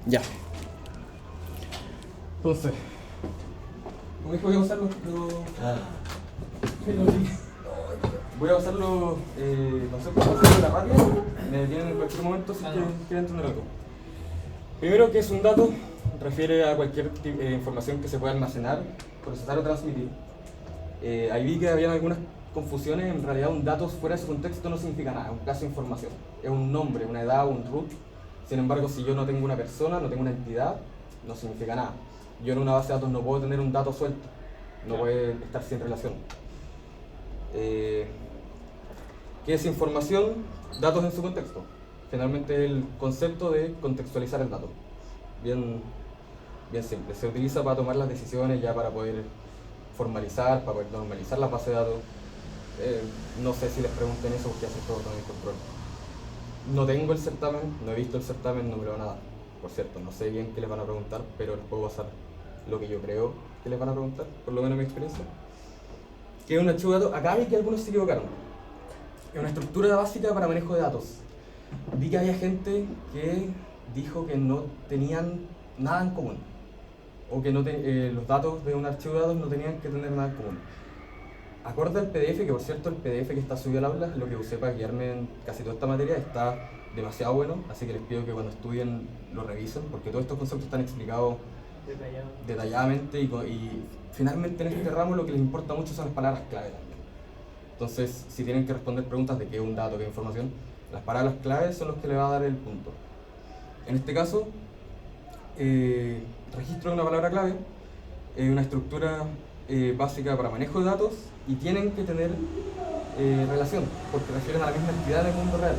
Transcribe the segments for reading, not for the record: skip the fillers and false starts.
Ya. Entonces, como dije, voy a usar voy a usar los conceptos de la rápida. Me vienen en cualquier momento si quieren entender algo. Primero, ¿qué es un dato? Refiere a cualquier información que se pueda almacenar, procesar o transmitir. Ahí vi que habían algunas confusiones. En realidad, un dato fuera de su contexto no significa nada, es un caso de información. Es un nombre, una edad, un root. Sin embargo, si yo no tengo una persona, no tengo una entidad, no significa nada. Yo en una base de datos no puedo tener un dato suelto, no puede estar sin relación. ¿Qué es información? Datos en su contexto. Finalmente, el concepto de contextualizar el dato. Bien simple. Se utiliza para tomar las decisiones, ya para poder formalizar, para poder normalizar la base de datos. No sé si les pregunten eso porque hacen todo con el control. No tengo el certamen, no he visto el certamen, no me lo van a dar. Por cierto, no sé bien qué les van a preguntar, pero les puedo pasar lo que yo creo que les van a preguntar, por lo menos en mi experiencia. ¿Qué es un archivo de datos? Acá vi que algunos se equivocaron. Es una estructura básica para manejo de datos. Vi que había gente que dijo que no tenían nada en común, o que los datos de un archivo de datos no tenían que tener nada en común. Acorde al PDF, que por cierto el PDF que está subido al aula es lo que usé para guiarme en casi toda esta materia, está demasiado bueno, así que les pido que cuando estudien lo revisen, porque todos estos conceptos están explicados detalladamente y finalmente en este ramo lo que les importa mucho son las palabras clave también. Entonces, si tienen que responder preguntas de qué es un dato, qué es información, las palabras claves son los que le va a dar el punto. En este caso, registro de una palabra clave, una estructura básica para manejo de datos y tienen que tener relación, porque refieren a la misma entidad en el mundo real.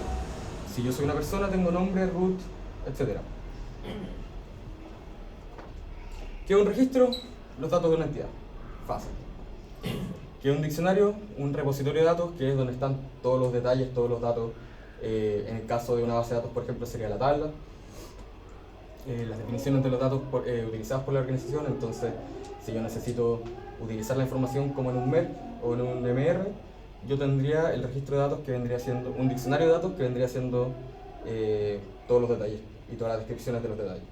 Si yo soy una persona, tengo nombre, root, etc. ¿Qué es un registro? Los datos de una entidad. Fácil. ¿Qué es un diccionario? Un repositorio de datos, que es donde están todos los detalles, todos los datos. En el caso de una base de datos, por ejemplo, sería la tabla. Las definiciones de los datos utilizados por la organización. Entonces, si yo necesito utilizar la información como en un MER o en un MR, yo tendría el registro de datos que vendría siendo un diccionario de datos que vendría siendo todos los detalles y todas las descripciones de los detalles.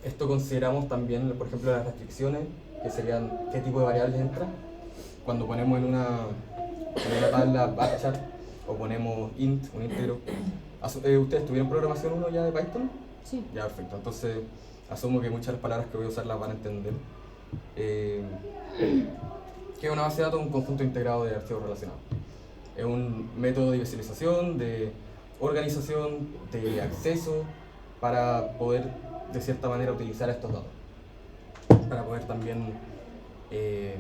Esto consideramos también, por ejemplo, las restricciones, que serían qué tipo de variables entran. Cuando ponemos en una tabla varchar o ponemos int, un íntegro. ¿Ustedes tuvieron programación 1 ya de Python? Sí. Ya, perfecto. Entonces, asumo que muchas de las palabras que voy a usar las van a entender. ¿Qué es una base de datos? Un conjunto integrado de archivos relacionados. Es un método de visualización, de organización, de acceso, para poder, de cierta manera, utilizar estos datos. Para poder también hacer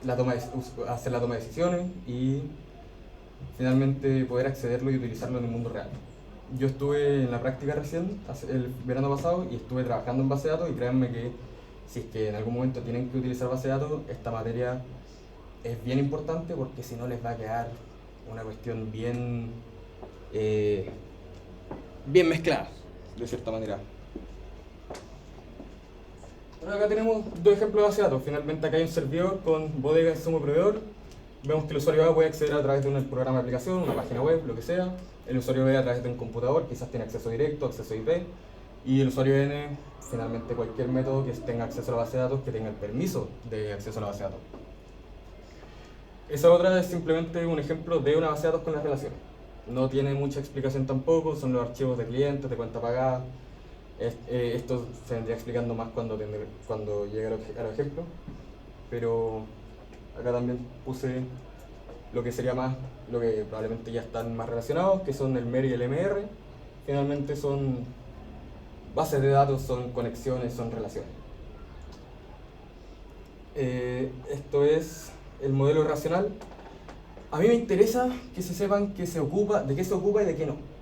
la toma de decisiones y finalmente poder accederlo y utilizarlo en el mundo real. Yo estuve en la práctica recién, el verano pasado, y estuve trabajando en base de datos y créanme que si es que en algún momento tienen que utilizar base de datos, esta materia es bien importante porque si no les va a quedar una cuestión bien mezclada, de cierta manera. Ahora acá tenemos dos ejemplos de base de datos. Finalmente acá hay un servidor con bodega en sumo proveedor. Vemos que el usuario A puede acceder a través de un programa de aplicación, una página web, lo que sea. El usuario B a través de un computador, quizás tiene acceso directo, acceso IP. Y el usuario N, finalmente cualquier método que tenga acceso a la base de datos, que tenga el permiso de acceso a la base de datos. Esa otra es simplemente un ejemplo de una base de datos con las relaciones. No tiene mucha explicación tampoco, son los archivos de clientes, de cuenta pagada. Esto se vendría explicando más cuando llegue a los ejemplos, pero acá también puse lo que sería más, lo que probablemente ya están más relacionados, que son el MER y el MR. Finalmente son bases de datos, son conexiones, son relaciones. Esto es el modelo racional. A mí me interesa que se sepan de qué se ocupa y de qué no.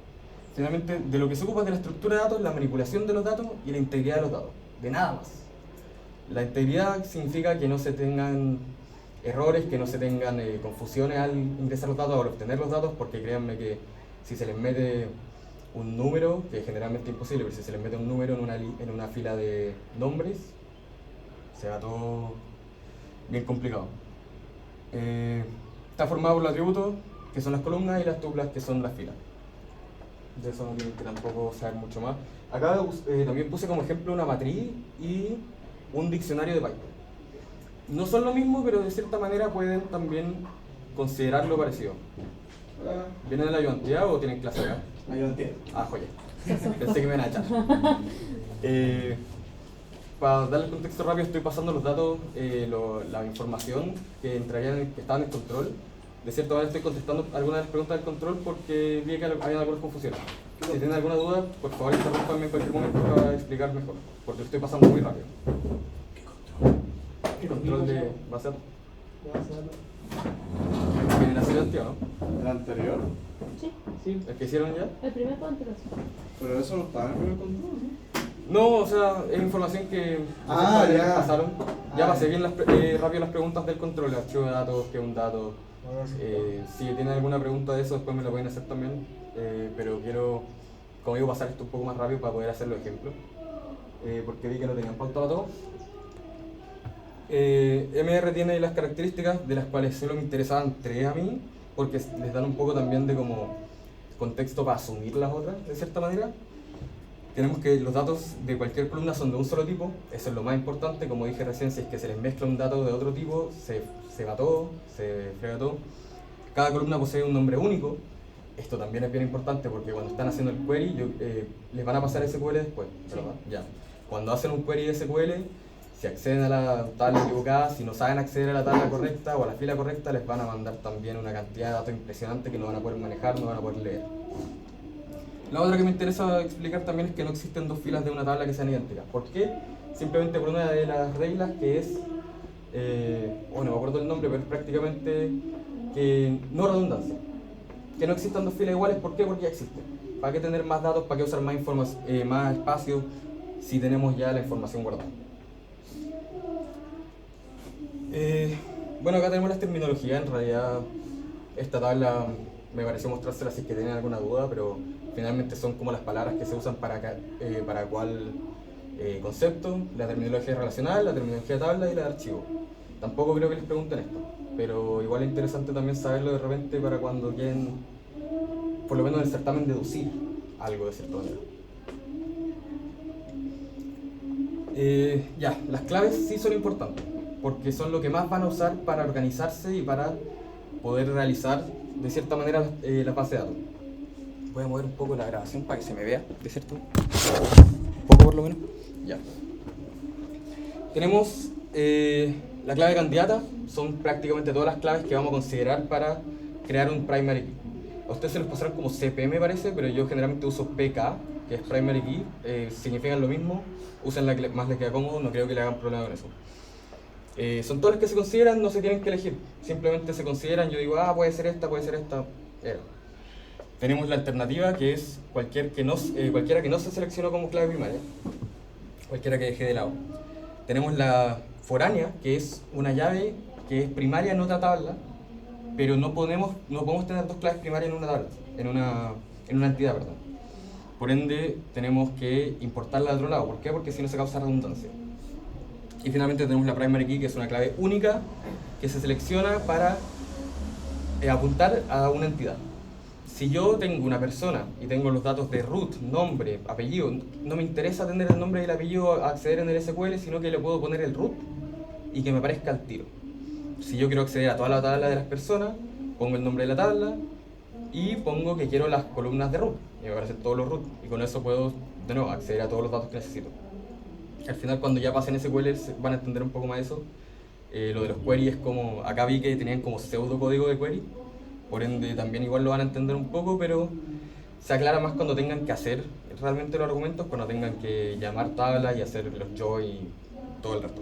Finalmente, de lo que se ocupa es de la estructura de datos, la manipulación de los datos y la integridad de los datos. De nada más. La integridad significa que no se tengan errores, que no se tengan confusiones al ingresar los datos o al obtener los datos, porque créanme que si se les mete un número, que es generalmente imposible, pero si se les mete un número en una fila de nombres, se va todo bien complicado. Está formado por los atributos, que son las columnas, y las tuplas, que son las filas. de eso no tienen que tampoco saber mucho más. Acá también puse como ejemplo una matriz y un diccionario de Python. No son lo mismo, pero de cierta manera pueden también considerarlo parecido. ¿Vienen de la ayudantía o tienen clase acá? Ayudantía. Ah, joya. Pensé que me iban a echar. Para darle el contexto rápido, estoy pasando los datos, la información que entrarían, que estaban en el control. De cierta manera estoy contestando algunas de las preguntas del control porque vi que había algunas confusiones. Si tienen alguna duda, por favor interrúmpanme en cualquier momento para explicar mejor, porque lo estoy pasando muy rápido. ¿Qué control de base de datos? ¿Viene la ayudantía, no? ¿El anterior? Sí, ¿El que hicieron ya? el primer control. Pero eso no estaba en el primer control, ¿no? No, o sea, es información que ya pasaron. Ya Ah, pasé ya. bien rápido las preguntas del control, el archivo de datos, que es un dato. Si tienen alguna pregunta de eso, después me lo pueden hacer también. Pero quiero, como digo, pasar esto un poco más rápido para poder hacer los ejemplos. Porque vi que no tenían pautado todo. MR tiene las características de las cuales solo me interesaban 3 a mí, porque les dan un poco también de como contexto para asumir las otras, de cierta manera. Tenemos que los datos de cualquier columna son de un solo tipo, eso es lo más importante. Como dije recién, si es que se les mezcla un dato de otro tipo, se va todo, se frega todo. Cada columna posee un nombre único. Esto también es bien importante porque cuando están haciendo el query, les van a pasar SQL después, ¿verdad? Ya. Cuando hacen un query de SQL, si acceden a la tabla equivocada, si no saben acceder a la tabla correcta o a la fila correcta, les van a mandar también una cantidad de datos impresionante que no van a poder manejar, no van a poder leer. La otra que me interesa explicar también es que no existen 2 filas de una tabla que sean idénticas. ¿Por qué? Simplemente por una de las reglas que es, no me acuerdo el nombre, pero es prácticamente que no redundancia. Que no existan 2 filas iguales, ¿por qué? Porque ya existen. ¿Para qué tener más datos? ¿Para qué usar más más espacio si tenemos ya la información guardada? Bueno, acá tenemos las terminologías. En realidad esta tabla me pareció mostrársela si es que tienen alguna duda, pero finalmente son como las palabras que se usan para cuál concepto, la terminología relacional, la terminología de tabla y la de archivo. Tampoco creo que les pregunten esto, pero igual es interesante también saberlo de repente para cuando quieren, por lo menos en el certamen, deducir algo de cierta manera. Ya, las claves sí son importantes, porque son lo que más van a usar para organizarse y para poder realizar de cierta manera la base de datos. Voy a mover un poco la grabación para que se me vea, de cierto, un poco por lo menos. Ya. Tenemos la clave candidata, son prácticamente todas las claves que vamos a considerar para crear un primary key. A ustedes se los pasaron como CP me parece, pero yo generalmente uso PK, que es primary key, significan lo mismo, usen la que más les queda cómodo, no creo que le hagan problema con eso. Son todas las que se consideran, no se tienen que elegir, simplemente se consideran. Yo digo, puede ser esta, Tenemos la alternativa, que es cualquiera que no se seleccionó como clave primaria, cualquiera que deje de lado. Tenemos la foránea, que es una llave que es primaria en otra tabla, pero no podemos tener 2 claves primarias en una tabla, en una entidad, perdón. Por ende, tenemos que importarla de otro lado. ¿Por qué? Porque si no se causa redundancia. Y finalmente tenemos la primary key, que es una clave única que se selecciona para apuntar a una entidad. Si yo tengo una persona y tengo los datos de root, nombre, apellido, no me interesa tener el nombre y el apellido, acceder en el SQL, sino que le puedo poner el root y que me aparezca al tiro. Si yo quiero acceder a toda la tabla de las personas, pongo el nombre de la tabla y pongo que quiero las columnas de root y me aparecen todos los root, y con eso puedo de nuevo acceder a todos los datos que necesito. Al final, cuando ya pasen SQL van a entender un poco más eso. Lo de los queries es como, acá vi que tenían como pseudo código de query, por ende también igual lo van a entender un poco, pero se aclara más cuando tengan que hacer realmente los argumentos, cuando tengan que llamar tablas y hacer los join y todo el resto.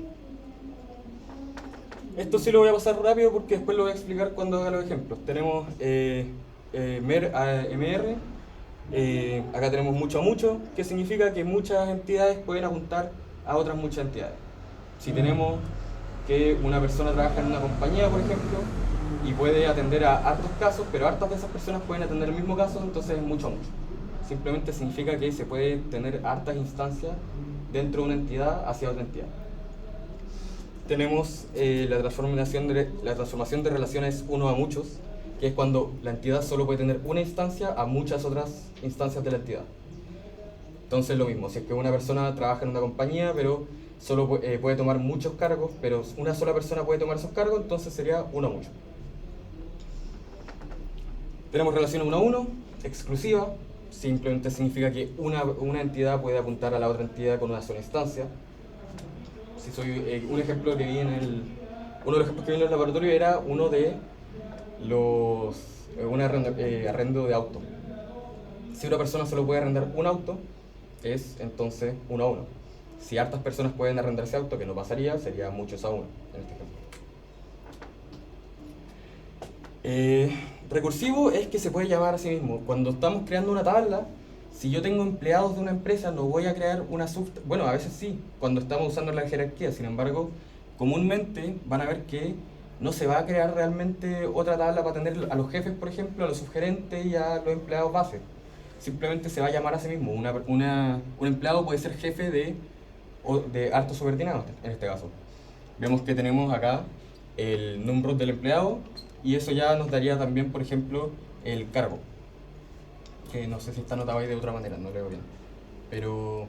Esto sí lo voy a pasar rápido porque después lo voy a explicar cuando haga los ejemplos. Tenemos MR, acá tenemos mucho a mucho, que significa que muchas entidades pueden apuntar a otras muchas entidades. Si tenemos que una persona trabaja en una compañía, por ejemplo, y puede atender a hartos casos, pero hartas de esas personas pueden atender el mismo caso, entonces es mucho a mucho. Simplemente significa que se puede tener hartas instancias dentro de una entidad hacia otra entidad. Tenemos la transformación de relaciones uno a muchos, que es cuando la entidad solo puede tener una instancia a muchas otras instancias de la entidad. Entonces lo mismo, si es que una persona trabaja en una compañía, pero solo puede tomar muchos cargos, pero una sola persona puede tomar esos cargos, entonces sería uno a mucho. Tenemos relación 1 a 1, exclusiva, simplemente significa que una entidad puede apuntar a la otra entidad con una sola instancia. Si soy un ejemplo que vi uno de los ejemplos que vi en el laboratorio era uno de un arrendo de auto. Si una persona solo puede arrendar un auto, es entonces 1 a 1. Si hartas personas pueden arrendar ese auto, que no pasaría, sería muchos a 1 en este ejemplo. Recursivo es que se puede llamar a sí mismo. Cuando estamos creando una tabla, si yo tengo empleados de una empresa, no voy a crear una bueno, a veces sí, cuando estamos usando la jerarquía. Sin embargo, comúnmente van a ver que no se va a crear realmente otra tabla para tener a los jefes, por ejemplo, a los subgerentes y a los empleados base. Simplemente se va a llamar a sí mismo. Un empleado puede ser jefe de altos subordinados, en este caso. Vemos que tenemos acá el nombre del empleado y eso ya nos daría también, por ejemplo, el cargo. Que no sé si está anotado ahí de otra manera, no leo bien. Pero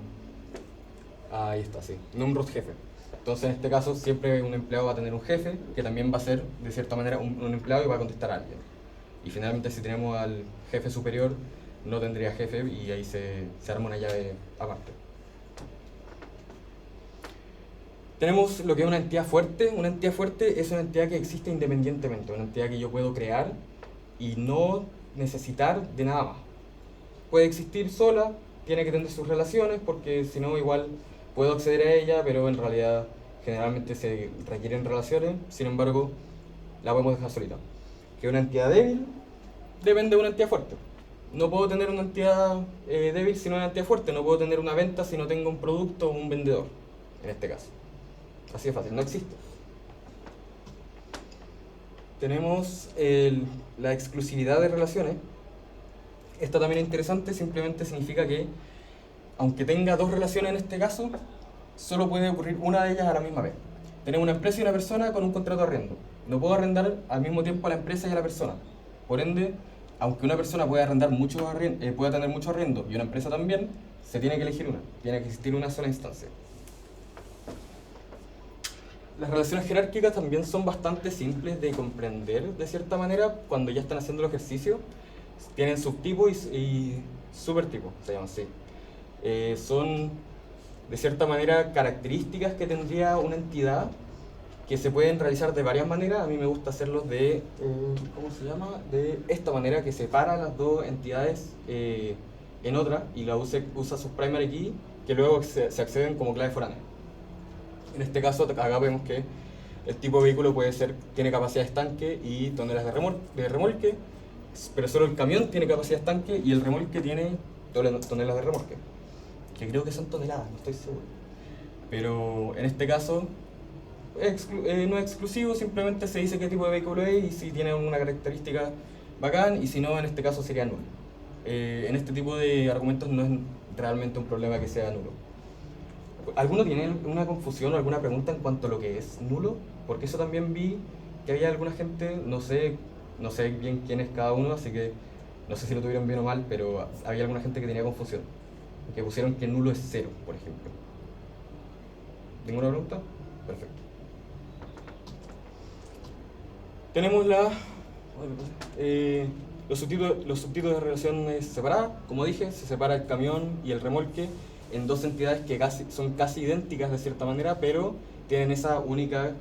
ahí está, sí. Nombre jefe. Entonces, en este caso, siempre un empleado va a tener un jefe, que también va a ser, de cierta manera, un empleado y va a contestar a alguien. Y finalmente, si tenemos al jefe superior, no tendría jefe y ahí se arma una llave aparte. Tenemos lo que es una entidad fuerte. Una entidad fuerte es una entidad que existe independientemente, una entidad que yo puedo crear y no necesitar de nada más. Puede existir sola, tiene que tener sus relaciones, porque si no igual puedo acceder a ella, pero en realidad generalmente se requieren relaciones, sin embargo la podemos dejar solita. Que una entidad débil depende de una entidad fuerte. No puedo tener una entidad débil sin una entidad fuerte, no puedo tener una venta si no tengo un producto o un vendedor, en este caso. Así de fácil, no existe. Tenemos la exclusividad de relaciones. Esta también es interesante, simplemente significa que aunque tenga dos relaciones en este caso, solo puede ocurrir una de ellas a la misma vez. Tenemos una empresa y una persona con un contrato de arriendo. No puedo arrendar al mismo tiempo a la empresa y a la persona. Por ende, aunque una persona pueda arrendar pueda tener mucho arriendo y una empresa también, se tiene que elegir una. Tiene que existir una sola instancia. Las relaciones jerárquicas también son bastante simples de comprender, de cierta manera, cuando ya están haciendo el ejercicio. Tienen subtipo y supertipo, se llaman así. Son, de cierta manera, características que tendría una entidad que se pueden realizar de varias maneras. A mí me gusta hacerlos de, ¿cómo se llama? De esta manera, que separa las dos entidades en otra y usa sus primary key, que luego se acceden como clave foránea. En este caso, acá vemos que el tipo de vehículo tiene capacidad de estanque y toneladas de remolque, pero solo el camión tiene capacidad de estanque y el remolque tiene toneladas de remolque, que creo que son toneladas, no estoy seguro. Pero en este caso no es exclusivo, simplemente se dice qué tipo de vehículo es y si tiene una característica bacán, y si no, en este caso sería nulo. En este tipo de argumentos no es realmente un problema que sea nulo. ¿Alguno tiene una confusión o alguna pregunta en cuanto a lo que es nulo? Porque eso también vi que había alguna gente, no sé bien quién es cada uno, así que no sé si lo tuvieron bien o mal, pero había alguna gente que tenía confusión, que pusieron que nulo es 0, por ejemplo. ¿Ninguna pregunta? Perfecto. Tenemos los subtítulos de relaciones separadas. Como dije, se separa el camión y el remolque en dos entidades que son casi idénticas de cierta manera, pero tienen esa única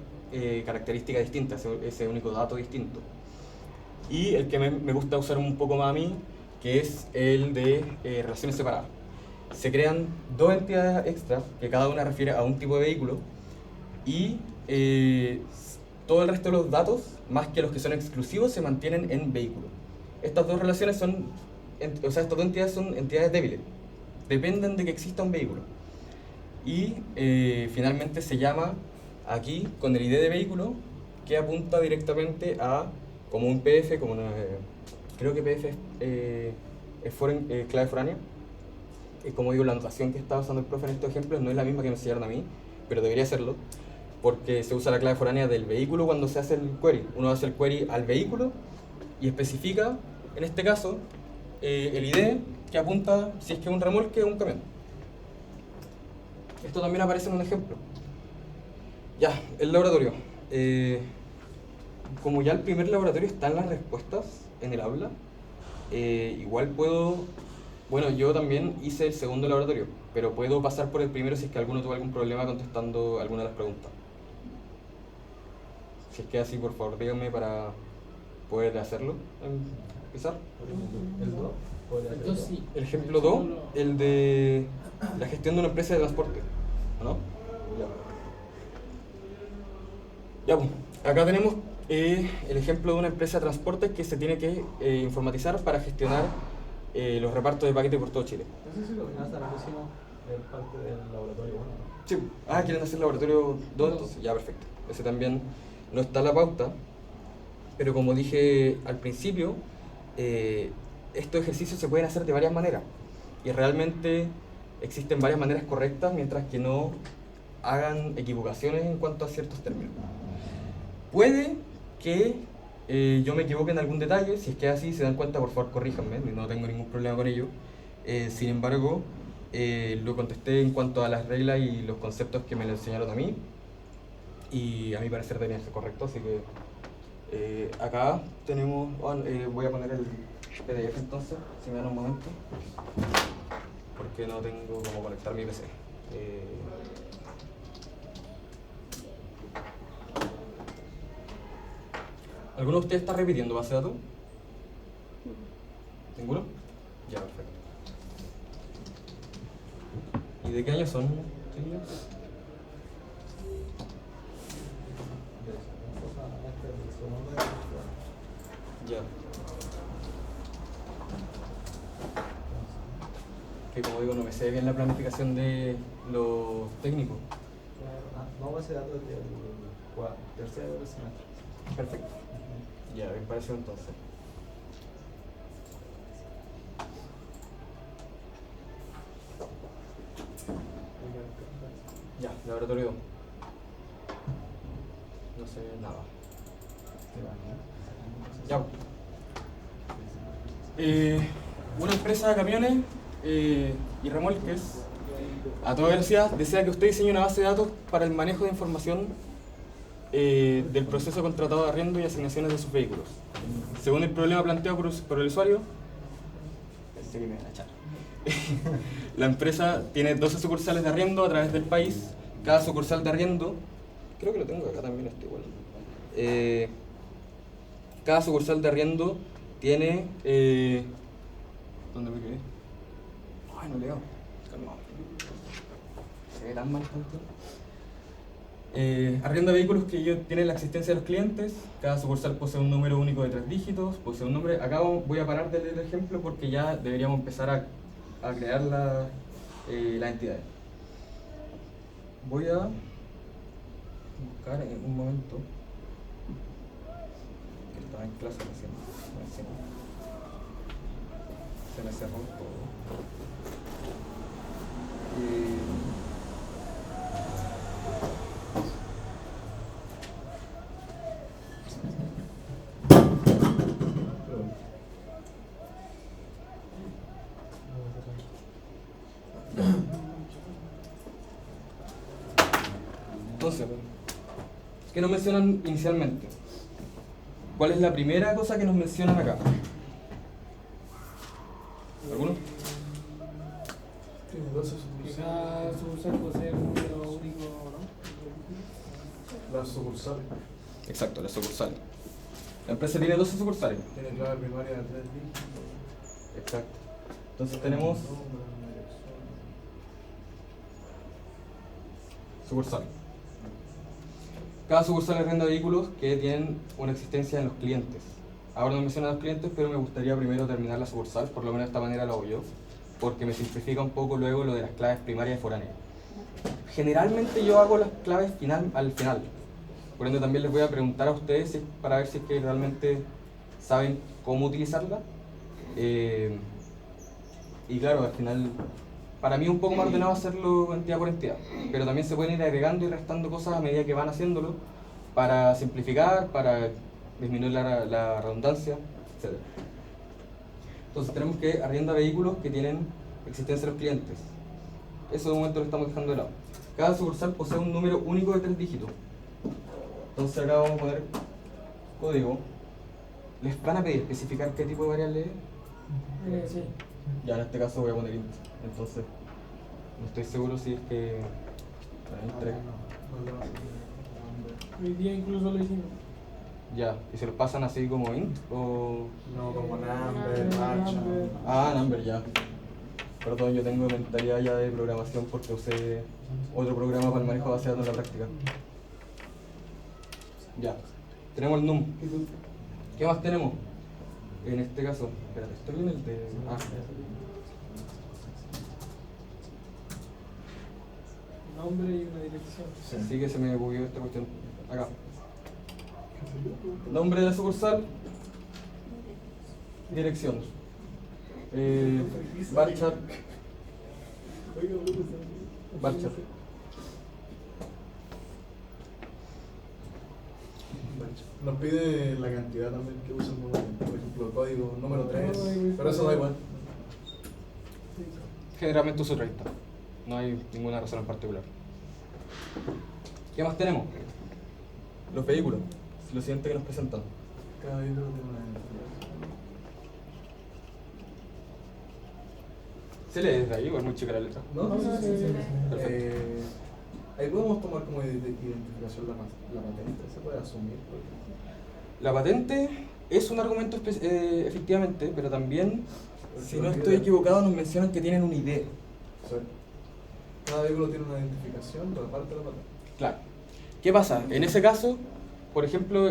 característica distinta, ese único dato distinto. Y el que me gusta usar un poco más a mí, que es el de relaciones separadas. Se crean dos entidades extras, que cada una refiere a un tipo de vehículo, y todo el resto de los datos, más que los que son exclusivos, se mantienen en vehículo. Estas dos relaciones estas dos entidades son entidades débiles. Dependen de que exista un vehículo. Y finalmente se llama aquí con el ID de vehículo, que apunta directamente a como un PF, creo que PF es clave foránea. Como digo, la notación que está usando el profe en estos ejemplos no es la misma que me enseñaron a mí, pero debería serlo, porque se usa la clave foránea del vehículo cuando se hace el query. Uno hace el query al vehículo y especifica, en este caso, el ID que apunta si es que es un remolque o un camión. Esto también aparece en un ejemplo. Ya, el laboratorio. Como ya el primer laboratorio está en las respuestas en el aula, igual puedo... Bueno, yo también hice el segundo laboratorio, pero puedo pasar por el primero si es que alguno tuvo algún problema contestando alguna de las preguntas. Si es que así, por favor, díganme para poder hacerlo. Empezar. ¿El 2? El 2 sí. El ejemplo 2, el de la gestión de una empresa de transporte, ¿o no? Ya, pues, acá tenemos el ejemplo de una empresa de transporte que se tiene que informatizar para gestionar los repartos de paquetes por todo Chile. No sé si lo hasta la pusimos en parte del laboratorio 1. Sí. Ah, ¿quieren hacer laboratorio 2 entonces? Ya, perfecto. Ese también no está en la pauta, pero como dije al principio, estos ejercicios se pueden hacer de varias maneras y realmente existen varias maneras correctas mientras que no hagan equivocaciones en cuanto a ciertos términos. Puede que yo me equivoque en algún detalle, si es que es así, se dan cuenta, por favor corríjanme, no tengo ningún problema con ello. Sin embargo, lo contesté en cuanto a las reglas y los conceptos que me lo enseñaron a mí, y a mi parecer deberían ser correctos, así que acá tenemos, voy a poner el PDF entonces, si me dan un momento, porque no tengo cómo conectar mi PC. ¿Alguno de ustedes está repitiendo base de datos? ¿Ninguno? Ya, perfecto. ¿Y de qué año son, chiquillos? Ya. Que como digo, no me sé bien la planificación de los técnicos. No, base de datos del tercero del semestre. Perfecto. Ya, bien parecido entonces. Ya, laboratorio 2. No sé nada. Ya. Una empresa de camiones y remolques a toda velocidad desea que usted diseñe una base de datos para el manejo de información del proceso contratado de arriendo y asignaciones de sus vehículos. Según el problema planteado por el usuario, pensé que me iban a echar. La empresa tiene 12 sucursales de arriendo a través del país. Cada sucursal de arriendo, creo que lo tengo acá también, está igual. Cada sucursal de arriendo tiene... ¿Dónde me quedé? Ay, no leo. Calmado. Se ve tan mal tanto. Arrienda vehículos que tienen la existencia de los clientes. Cada sucursal posee un número único de 3 dígitos, posee un nombre. Acá voy a parar de leer el ejemplo porque ya deberíamos empezar a crear las entidades. Voy a buscar en un momento que estaba en clase recién. Se me cerró todo. Entonces, ¿qué nos mencionan inicialmente? ¿Cuál es la primera cosa que nos mencionan acá? ¿Alguno? Que cada sucursal posee un número único, ¿no? Las sucursales. Exacto, las sucursales. La empresa tiene 12 sucursales. Tiene clave primaria de 3 dígitos. Exacto. Entonces tenemos sucursal. Cada sucursal arrienda vehículos que tienen una existencia en los clientes. Ahora no menciono a los clientes, pero me gustaría primero terminar la sucursal, por lo menos de esta manera lo hago yo, porque me simplifica un poco luego lo de las claves primarias y foráneas. Generalmente yo hago las claves al final, por ende también les voy a preguntar a ustedes para ver si es que realmente saben cómo utilizarla. Y claro, al final, para mí es un poco más ordenado hacerlo entidad por entidad, pero también se pueden ir agregando y restando cosas a medida que van haciéndolo para simplificar, para disminuir la redundancia. etc. Entonces tenemos que arrienda vehículos que tienen existencia en los clientes. Eso de momento lo estamos dejando de lado. Cada sucursal posee un número único de 3 dígitos. Entonces acá vamos a poner código. ¿Les van a pedir especificar qué tipo de variable es? Sí. Ya en este caso voy a poner int. Entonces no estoy seguro si es que... Bueno, int 3. Hoy día incluso lo hicimos. Ya, ¿y se los pasan así como int o...? No, como number, marcha. Ah, number, ya. Perdón, yo tengo mentalidad ya de programación porque usé otro programa para el manejo de base de datos en la práctica. Ya, tenemos el num. ¿Qué más tenemos? En este caso, espérate, ¿estoy bien el de...? Ah, Nombre y una dirección. sí que se me bugueó esta cuestión. Acá. Nombre de la sucursal. Dirección. Varchar. Varchar. Nos pide la cantidad también que usa el número. Por ejemplo, código número 3. Pero eso da igual. Generalmente uso 30. No hay ninguna razón en particular. ¿Qué más tenemos? Los vehículos. Lo siguiente que nos presentan. Cada vehículo tiene una identidad. ¿Se lee desde ahí o es muy chica la letra? ¿No? No, sí, sí. Perfecto. Ahí podemos tomar como identificación la patente. ¿Se puede asumir? La patente es un argumento efectivamente, pero también, si no estoy equivocado, nos mencionan que tienen un ID. O sea, cada vehículo tiene una identificación, pero aparte de la patente. Claro. ¿Qué pasa? En ese caso, por ejemplo,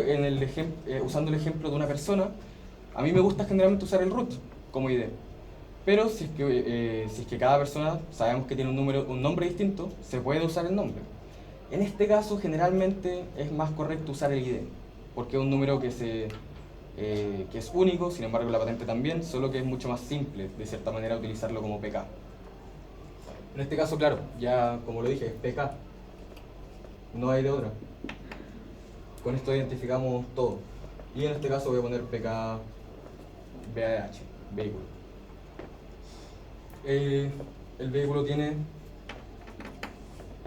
usando el ejemplo de una persona, a mí me gusta generalmente usar el root como ID. Pero si es que cada persona sabemos que tiene un nombre distinto, se puede usar el nombre. En este caso, generalmente es más correcto usar el ID, porque es un número que es único, sin embargo la patente también, solo que es mucho más simple, de cierta manera, utilizarlo como PK. En este caso, claro, ya como lo dije, es PK. No hay de otra. Con esto identificamos todo. Y en este caso voy a poner PK VAH, vehículo. El vehículo tiene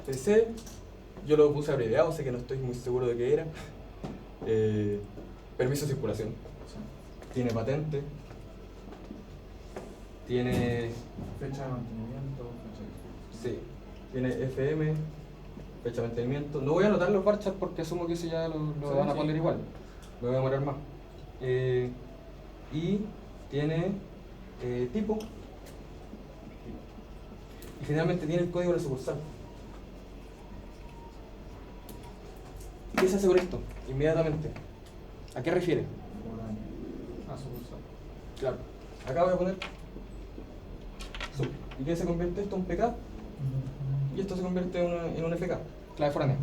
PC, yo lo puse abreviado, sé que no estoy muy seguro de qué era. Permiso de circulación, tiene patente, tiene, Fecha de mantenimiento, fecha de... sí, tiene FM, fecha de mantenimiento. No voy a anotar los varchar porque asumo que eso ya lo Sí, van a sí. poner igual, me voy a demorar más. Y tiene tipo. Y finalmente tiene el código de la sucursal. ¿Qué se hace con esto? Inmediatamente. ¿A qué refiere? A sucursal. Claro. Acá voy a poner sub. ¿Y qué se convierte esto en PK? Y esto se convierte en un FK. Clave foránea.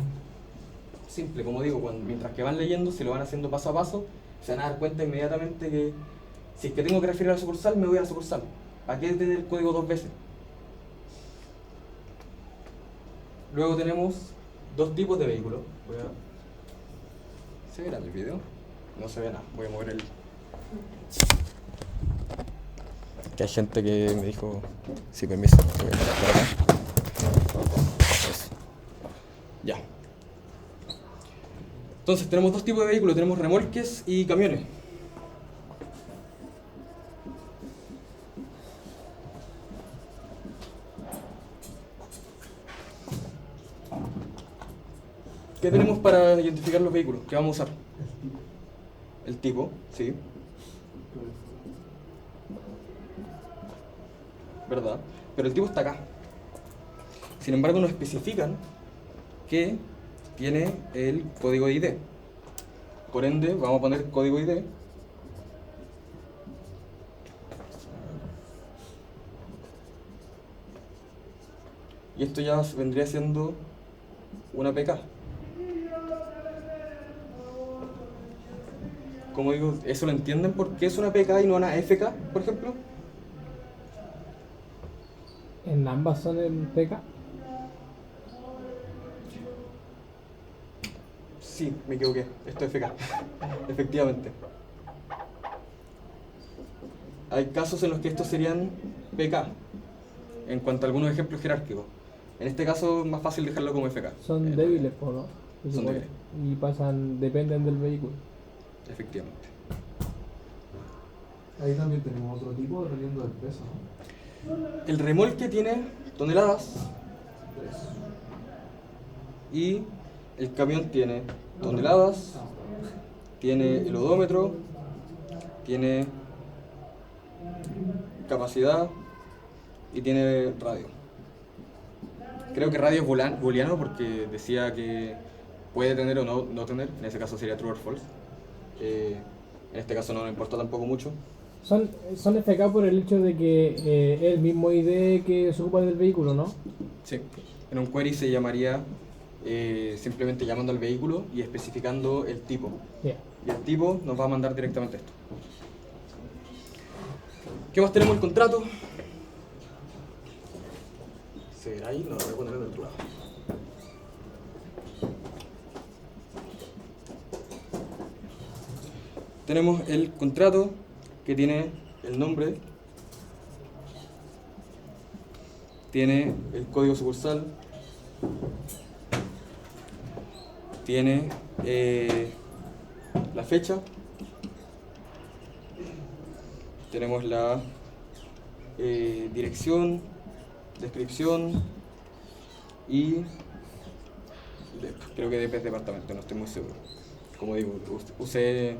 Simple, como digo, mientras que van leyendo, si lo van haciendo paso a paso, se van a dar cuenta inmediatamente que si es que tengo que referir a la sucursal, me voy a la sucursal. ¿Para qué tener el código 2 veces? Luego tenemos dos tipos de vehículos. ¿Se verá el video? No se ve nada. Voy a mover el... Que hay gente que me dijo... Sí, permiso. Voy a parar por acá. Eso. Ya. Entonces tenemos dos tipos de vehículos. Tenemos remolques y camiones. ¿Qué tenemos para identificar los vehículos? ¿Qué vamos a usar? El tipo, sí. ¿Verdad? Pero el tipo está acá. Sin embargo, nos especifican que tiene el código ID. Por ende, vamos a poner código ID. Y esto ya vendría siendo una PK. Como digo, ¿eso lo entienden por qué es una PK y no una FK, por ejemplo? En ambas son en PK. Sí, me equivoqué. Esto es FK. Efectivamente. hay casos en los que estos serían PK, en cuanto a algunos ejemplos jerárquicos. En este caso es más fácil dejarlo como FK. Son débiles, ¿o no? Se Son supone. débiles. Y pasan, dependen del vehículo. Efectivamente. Ahí también tenemos otro tipo dependiendo del peso, ¿no? El remolque tiene toneladas y el camión tiene toneladas, tiene el odómetro, tiene capacidad y tiene radio. Creo que radio es booleano porque decía que puede tener o no tener, en ese caso sería true or false. En este caso no me importa tampoco mucho. Son FK por el hecho de que es el mismo ID que se ocupa del vehículo, ¿no? Sí. En un query se llamaría simplemente llamando al vehículo y especificando el tipo. Ya. Y el tipo nos va a mandar directamente esto. ¿Qué más tenemos? El contrato. ¿Se verá ahí? No, lo voy a poner en el otro lado. Tenemos el contrato que tiene el nombre, tiene el código sucursal, tiene la fecha, tenemos la dirección, descripción y creo que depende del departamento, no estoy muy seguro. Como digo, usé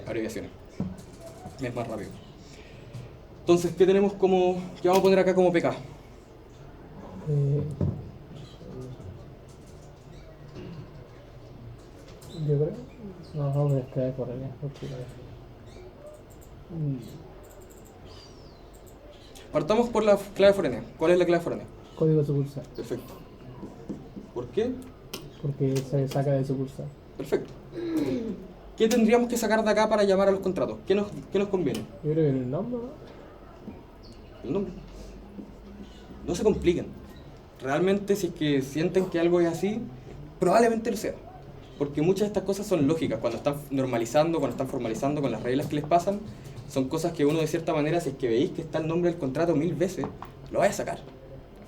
abreviaciones, es más rápido. Entonces, ¿qué tenemos qué vamos a poner acá como PK? Yo creo. No, vamos a escribir por allá. Partamos por la clave foránea. ¿Cuál es la clave foránea? Código sucursal. Perfecto. ¿Por qué? Porque se saca de sucursal. Perfecto. ¿Qué tendríamos que sacar de acá para llamar a los contratos? ¿Qué nos conviene? Yo creo que el nombre, ¿no? El nombre. No se compliquen. Realmente, si es que sienten que algo es así, probablemente lo sea. Porque muchas de estas cosas son lógicas. Cuando están normalizando, cuando están formalizando con las reglas que les pasan, son cosas que uno de cierta manera, si es que veis que está el nombre del contrato 1000 veces, lo vaya a sacar.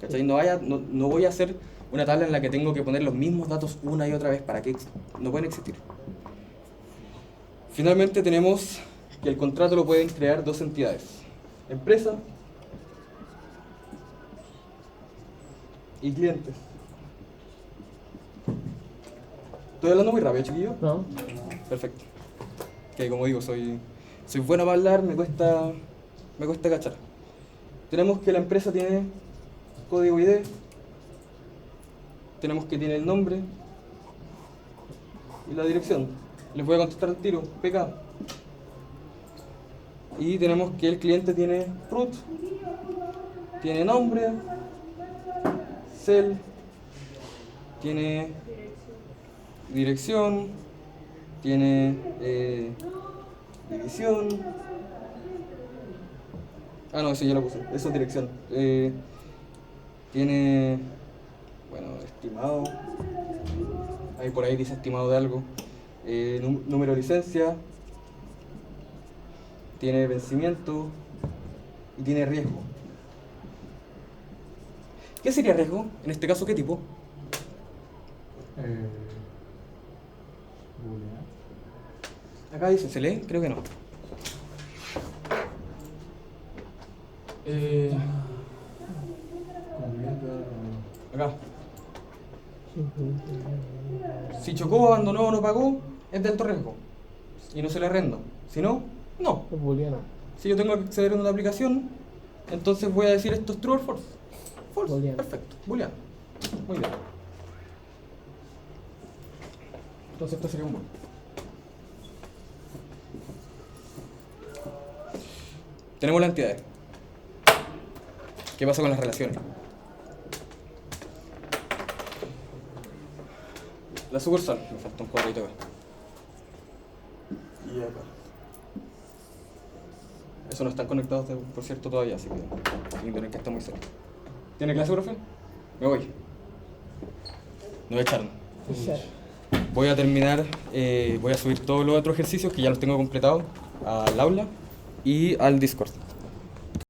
¿Cachai? No voy a hacer una tabla en la que tengo que poner los mismos datos una y otra vez para que no pueden existir. Finalmente tenemos que el contrato lo pueden crear dos entidades. Empresa y clientes. ¿Estoy hablando muy rápido, chiquillo? No. Perfecto. Que como digo, soy bueno para hablar, me cuesta cachar. Tenemos que la empresa tiene código ID. Tenemos que tiene el nombre y la dirección. Les voy a contestar al tiro, PK. Y tenemos que el cliente tiene root, tiene nombre, cel, tiene dirección, tiene división. Ah, no, eso ya lo puse, eso es dirección. Tiene, bueno, estimado, ahí por ahí dice estimado de algo. Número de licencia, tiene vencimiento y tiene riesgo. ¿Qué sería riesgo? En este caso, ¿qué tipo? Booleano. Acá dice, ¿se lee? Creo que no. Acá. Si chocó, abandonó o no pagó, es de alto riesgo. Y no se le arrendo. Si no, no. Es booleano. Si yo tengo que acceder a una aplicación, entonces voy a decir esto es true or false. False. Booleano. Perfecto. Booleano. Muy bien. Entonces esto sería un booleano. Tenemos las entidades. ¿Qué pasa con las relaciones? La sucursal, me falta un cuadrito acá. Y acá. Eso no están conectados, por cierto, todavía, así que ignoren que está muy cerca. ¿Tiene clase, profe? Me voy. No me echaron. Voy a terminar, voy a subir todos los otros ejercicios que ya los tengo completados al aula. y al Discord.